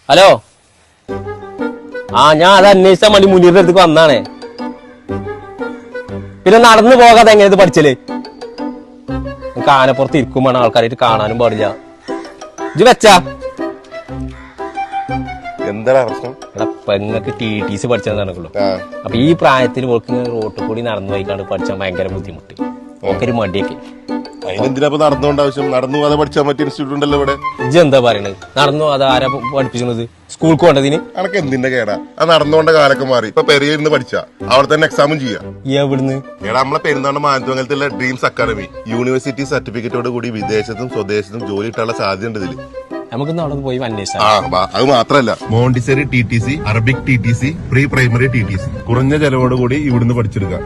Hello, ഞാൻ അത് അന്വേഷിച്ചാൻ വേണ്ടി മുനീറിന്റെ അടുത്തേക്ക് വന്നാണേ. പിന്നെ നടന്നു പോകാതെ എങ്ങനെ ഇത് പഠിച്ചല്? ആനപ്പുറത്ത് ഇരിക്കും വേണം, ആൾക്കാരായിട്ട് കാണാനും പാടില്ല. ഇത് വെച്ചാ എന്താ പ്രശ്നം? പെങ്ങൾക്ക് TTC പഠിച്ചതാണല്ലോ. അപ്പൊ ഈ പ്രായത്തിൽ ഓൾക്ക് റോട്ടിൽ കൂടി നടന്നു പോയിക്കാണ്ട് പഠിച്ചാൽ ഭയങ്കര ബുദ്ധിമുട്ട്. ഓക്കൊരു മടിയൊക്കെ. അതിനെന്തിനാ നടന്നുകൊണ്ട് ആവശ്യം? നടന്നു പോകാതെ പഠിച്ചാൽ പറ്റിയ ഇൻസ്റ്റിറ്റ്യൂട്ട് ഉണ്ടല്ലോ ഇവിടെ. ഇജ്ജ് എന്താ പറയണത്? നടന്നു അത് ആരാ പഠിപ്പിച്ചത്? സ്കൂൾക്ക് പോണ്ടതിന് അനക്ക് എന്തിന്റെ കേടാ? ആ നടന്നുകൊണ്ട കാലൊക്കെ മാറി. ഇപ്പൊ പെരിയിരുന്ന് പഠിച്ചാ അവിടെ തന്നെ എക്സാമും ചെയ്യാം. എവിടുന്ന്? എടാ, നമ്മളെ പെരുന്നാണ്ട് മാനത്തുമംഗലത്തുള്ള ഡ്രീംസ് അക്കാദമി യൂണിവേഴ്സിറ്റി സർട്ടിഫിക്കറ്റോട് കൂടി വിദേശത്തും സ്വദേശത്തും ജോലി കിട്ടാനുള്ള സാധ്യത ഉണ്ട് ഇതില്. നമുക്കിന്ന് അവിടെ പോയി അന്വേഷിക്കാം. അത് മാത്രല്ല, Montessori TTC, Arabic TTC, pre primary TTC കുറഞ്ഞ ചെലവോട് കൂടി ഇവിടുന്ന് പഠിച്ചെടുക്കാം.